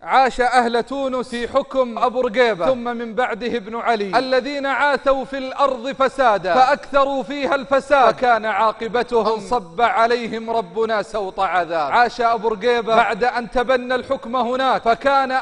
عاش أهل تونس في حكم أبو رقيبة ثم من بعده ابن علي الذين عاثوا في الأرض فسادا فأكثروا فيها الفساد، فكان عاقبتهم صب عليهم ربنا سوط عذاب. عاش أبو رقيبة بعد أن تبنى الحكم هناك، فكان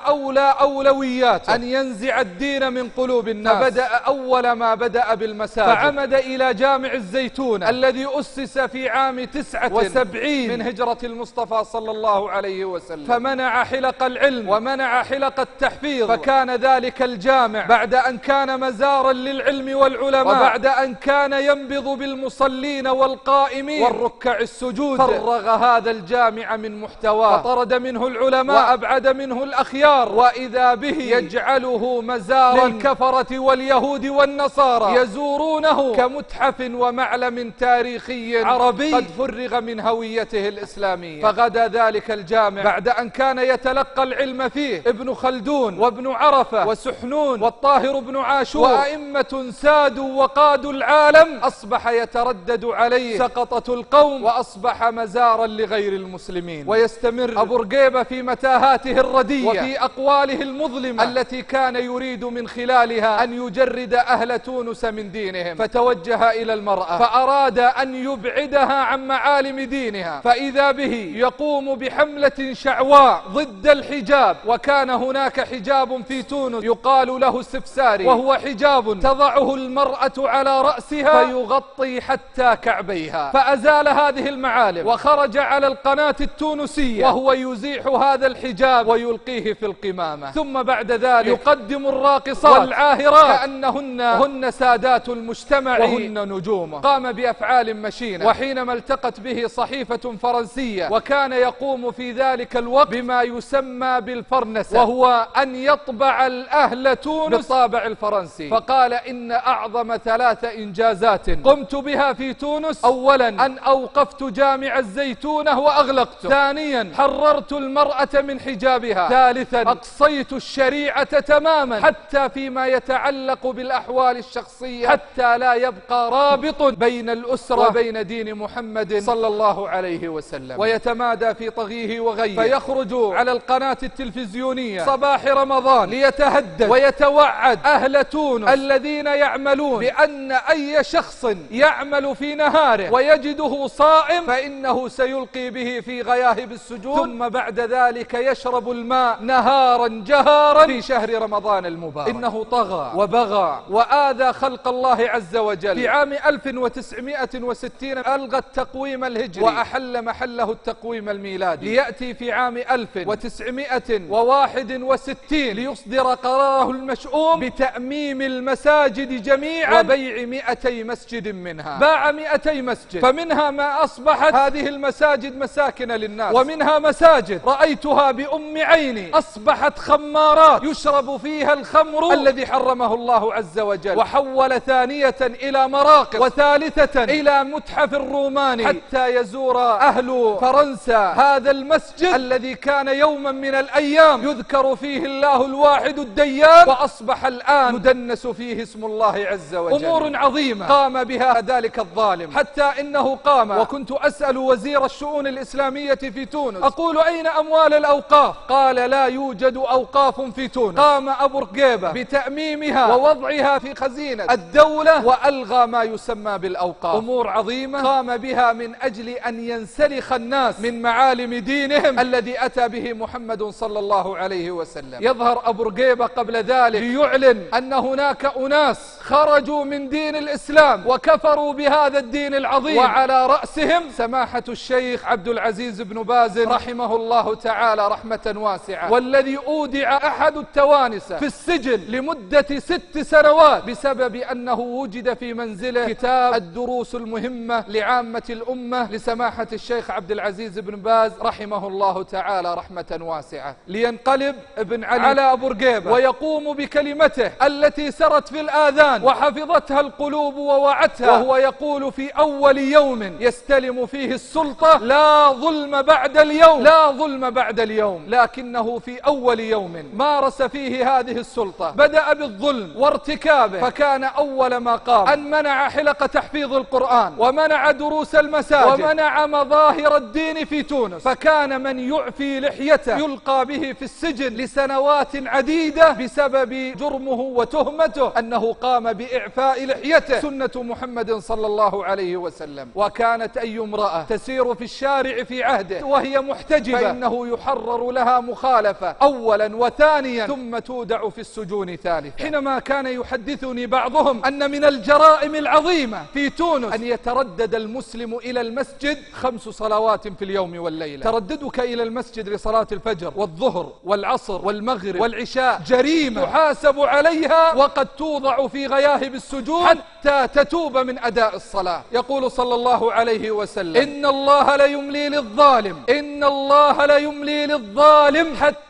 أولوياته أن ينزع الدين من قلوب الناس، فبدأ أول ما بدأ بالمساجد، فعمد إلى جامع الزيتون الذي أسس في عام 79 من هجرة المصطفى صلى الله عليه وسلم، فمنع حلق العلم ومنع حلق التحفيظ، فكان ذلك الجامع بعد أن كان مزارا للعلم والعلماء، وبعد أن كان ينبض بالمصلين والقائمين والركع السجود، فرغ هذا الجامع من محتواه، فطرد منه العلماء وأبعد منه الأخيار، وإذا به يجعله مزارا للكفرة واليهود والنصارى يزورونه كمتحف ومعلم تاريخي عربي قد فرغ من هويته الإسلامية. فغدا ذلك الجامع بعد أن كان يتلقى العلم فيه ابن خلدون وابن عرفة وسحنون والطاهر بن عاشور وأئمة سادوا وقادوا العالم، أصبح يتردد عليه سقطة القوم وأصبح مزارا لغير المسلمين. ويستمر أبو رقيبة في متاهاته الردية وفي أقواله المظلمة التي كان يريد من خلالها أن يجرد أهل تونس من دينهم، فتوجه إلى المرأة فأراد أن يبعدها عن معالم دينها، فإذا به يقوم بحملة شعواء ضد الحجاب. وكان هناك حجاب في تونس يقال له السفساري، وهو حجاب تضعه المرأة على رأسها فيغطي حتى كعبيها، فأزال هذه المعالم وخرج على القناة التونسية وهو يزيح هذا الحجاب ويلقيه في القمامة، ثم بعد ذلك يقدم الراقصات والعاهرات كأنهن سادات المجتمع وهن نجومه. قام بأفعال مشينة، وحينما التقت به صحيفة فرنسية وكان يقوم في ذلك الوقت بما يسمى بالفرنسة، وهو أن يطبع الأهل تونس بالطابع الفرنسي، فقال إن أعظم 3 إنجازات قمت بها في تونس: أولا أن أوقفت جامع الزيتونة وأغلقته، ثانيا حررت المرأة من حجابها، ثالثا أقصيت الشريعة تماما حتى فيما يتعلق بالأحوال الشخصية، حتى لا يبقى رابط بين الأسرة وبين دين محمد صلى الله عليه وسلم. ويتمادى في طغيه وغيه، فيخرج على القناة التلفزيونية صباح رمضان ليتهدد ويتوعد أهل تونس الذين يعملون بأن أي شخص يعمل في نهاره ويجده صائم فإنه سيلقي به في غياهب السجون، ثم بعد ذلك يشرب الماء نهارا جهارا في شهر رمضان المبارك. إنه طغى وبغى وآذى خلق الله عز وجل. في عام 1960 ألغى التقويم الهجري وأحل محله التقويم الميلادي، ليأتي في عام 1961 ليصدر قراره المشؤوم بتأميم المساجد جميعا وبيع 200 مسجد منها. باع 200 مسجد، فمنها ما أصبحت هذه المساجد مساكن للناس، ومنها مساجد رأيتها بأم عيني أصبحت خمارات يشرب فيها الخمر الذي حرمه الله عز وجل، وحول ثانية إلى مراقص، وثالثة إلى متحف الروماني، حتى يزور أهل فرنسا هذا المسجد الذي كان يوما من الأيام يذكر فيه الله الواحد الديان، وأصبح الآن يدنس فيه اسم الله عز وجل. أمور عظيمة قام بها ذلك الظالم، حتى إنه قام، وكنت أسأل وزير الشؤون الإسلامية في تونس أقول: أين أموال الأوقاف؟ قال: لا يوجد أوقاف في تونس. قام أبو رقيبة بتأميمها ووضعها في خزينة الدولة وألغى ما يسمى بالأوقاف. أمور عظيمة قام بها من أجل أن ينسلخ الناس من معالم دينهم الذي أتى به محمد صلى الله عليه وسلم. يظهر أبو رقيبة قبل ذلك ليعلن أن هناك أناس خرجوا من دين الإسلام وكفروا بهذا الدين العظيم، وعلى رأسهم سماحة الشيخ عبد العزيز بن باز رحمه الله تعالى رحمة واسعة، والذي أودع أحد التوانسة في السجن لمدة 6 سنوات بسبب أنه وجد في منزله كتاب الدروس المهمة لعامة الأمة لسماحة الشيخ عبد العزيز بن باز رحمه الله تعالى رحمة واسعة. لينقلب ابن علي على أبو رقيبة ويقوم بكلمته التي سرت في الآذان وحفظتها القلوب ووعتها، وهو يقول في أول يوم يستلم فيه السلطة: لا ظلم بعد اليوم، لا ظلم بعد اليوم. لكنه في أول يوم مارس فيه هذه السلطة بدأ بالظلم وارتكابه، فكان أول ما قام أن منع حلقة تحفيظ القرآن، ومنع دروس المساجد، ومنع مظاهر الدين في تونس، فكان من يعفي لحيته يلقى به في السجن لسنوات عديدة بسبب جرمه وتهمته أنه قام بإعفاء لحيته، سنة محمد صلى الله عليه وسلم. وكانت أي امرأة تسير في الشارع في عهده وهي محتجبة فإنه يحرر لها مخالفة أولا وثانيا، ثم تودع في السجون ثالثا. حينما كان يحدثني بعضهم أن من الجرائم العظيمة في تونس أن يتردد المسلم إلى المسجد 5 صلوات في اليوم والليلة. ترددك إلى المسجد لصلاة الفجر والظهر والعصر والمغرب والعشاء جريمة تحاسب عليها، وقد توضع في غياهب السجون حتى تتوب من أداء الصلاة. يقول صلى الله عليه وسلم: إن الله ليملي للظالم، إن الله ليملي للظالم حتى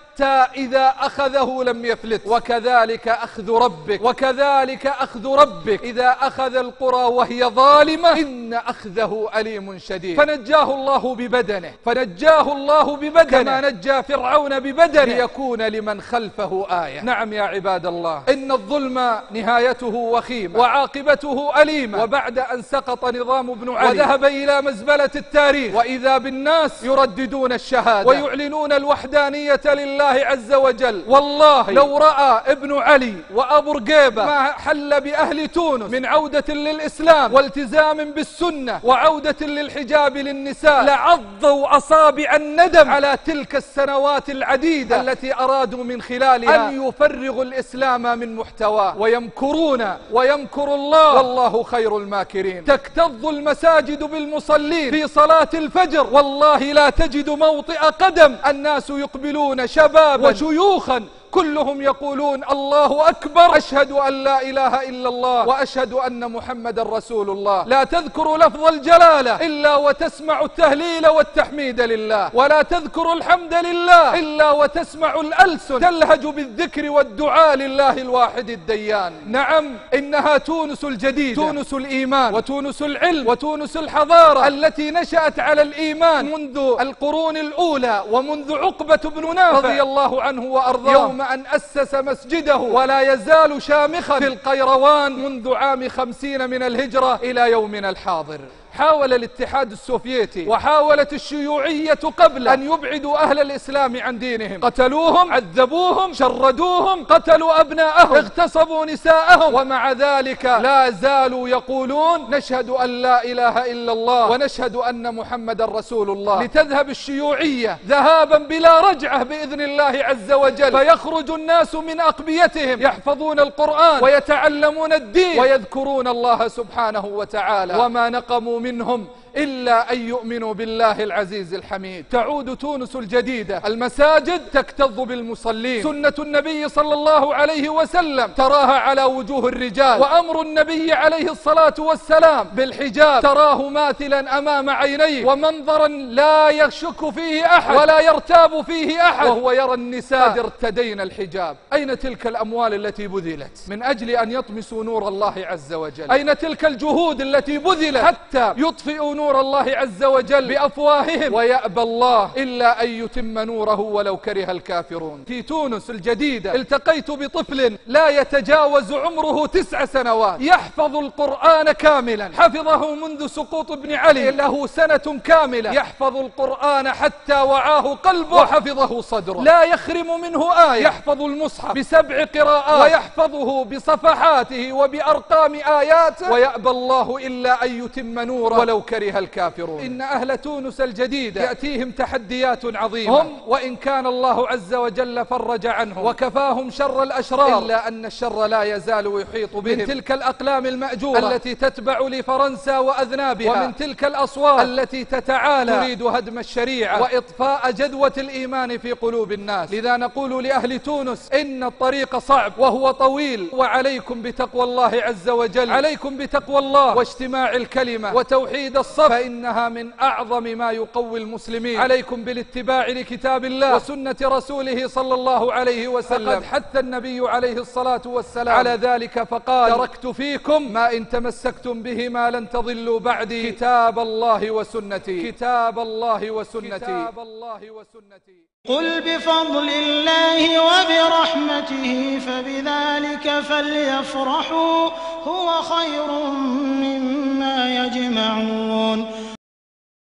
إذا أخذه لم يفلت، وكذلك أخذ ربك، وكذلك أخذ ربك إذا أخذ القرى وهي ظالمة إن أخذه أليم شديد. فنجاه الله ببدنه، فنجاه الله ببدنه كما نجى فرعون ببدنه ليكون لمن خلفه آية. نعم يا عباد الله، إن الظلم نهايته وخيمة وعاقبته أليمة. وبعد أن سقط نظام ابن علي وذهب إلى مزبلة التاريخ، وإذا بالناس يرددون الشهادة ويعلنون الوحدانية لله عز وجل، والله لو رأى ابن علي وأبو رقيبة ما حل بأهل تونس من عودة للإسلام والتزام بالسنة وعودة للحجاب للنساء لعضوا أصابع الندم على تلك السنوات العديدة التي أرادوا من خلالها أن يفرغوا الإسلام من محتواه. ويمكرون ويمكر الله والله خير الماكرين. تكتظ المساجد بالمصلين في صلاة الفجر، والله لا تجد موطئ قدم، الناس يقبلون شبابا وشيوخا كلهم يقولون الله أكبر، أشهد أن لا إله إلا الله وأشهد أن محمد رسول الله. لا تذكر لفظ الجلالة إلا وتسمع التهليل والتحميد لله، ولا تذكر الحمد لله إلا وتسمع الألسن تلهج بالذكر والدعاء لله الواحد الديان. نعم، إنها تونس الجديدة، تونس الإيمان وتونس العلم وتونس الحضارة التي نشأت على الإيمان منذ القرون الأولى ومنذ عقبة بن نافع رضي الله عنه وأرضاه، يوم أن أسس مسجده، ولا يزال شامخا في القيروان منذ عام 50 من الهجرة إلى يومنا الحاضر. حاول الاتحاد السوفيتي وحاولت الشيوعية قبل أن يبعدوا أهل الإسلام عن دينهم، قتلوهم، عذبوهم، شردوهم، قتلوا أبناءهم، اغتصبوا نساءهم، ومع ذلك لا زالوا يقولون نشهد أن لا إله إلا الله ونشهد أن محمد رسول الله. لتذهب الشيوعية ذهابا بلا رجعة بإذن الله عز وجل، فيخرج الناس من أقبيتهم يحفظون القرآن ويتعلمون الدين ويذكرون الله سبحانه وتعالى، وما نقموا منهم إلا أن يؤمنوا بالله العزيز الحميد. تعود تونس الجديدة، المساجد تكتظ بالمصلين، سنة النبي صلى الله عليه وسلم تراها على وجوه الرجال، وأمر النبي عليه الصلاة والسلام بالحجاب تراه ماثلا أمام عينيه، ومنظرا لا يشك فيه أحد ولا يرتاب فيه أحد، وهو يرى النساء قد ارتدين الحجاب. أين تلك الأموال التي بذلت من أجل أن يطمسوا نور الله عز وجل؟ أين تلك الجهود التي بذلت حتى يطفئوا نور الله عز وجل بأفواههم؟ ويأبى الله إلا أن يتم نوره ولو كره الكافرون. في تونس الجديدة التقيت بطفل لا يتجاوز عمره 9 سنوات يحفظ القرآن كاملا، حفظه منذ سقوط ابن علي، له سنة كاملة يحفظ القرآن حتى وعاه قلبه وحفظه صدره، لا يخرم منه آية، يحفظ المصحف ب7 قراءات ويحفظه بصفحاته وبأرقام آياته، ويأبى الله إلا أن يتم نوره ولو كره الكافرون. إن أهل تونس الجديدة يأتيهم تحديات عظيمة، هم وإن كان الله عز وجل فرج عنهم وكفاهم شر الأشرار، إلا أن الشر لا يزال يحيط بهم، من تلك الأقلام المأجورة التي تتبع لفرنسا وأذنابها، ومن تلك الأصوات التي تتعالى تريد هدم الشريعة وإطفاء جدوة الإيمان في قلوب الناس. لذا نقول لأهل تونس إن الطريق صعب وهو طويل، وعليكم بتقوى الله عز وجل، عليكم بتقوى الله واجتماع الكلمة وتوحيد الصف، فإنها من أعظم ما يقوي المسلمين. عليكم بالاتباع لكتاب الله وسنة رسوله صلى الله عليه وسلم، فقد حث النبي عليه الصلاة والسلام على ذلك فقال: تركت فيكم ما إن تمسكتم بهما لن تضلوا بعدي، كتاب الله وسنتي، كتاب الله وسنتي، كتاب الله وسنتي. قل بفضل الله وبرحمته فبذلك فليفرحوا هو خير مما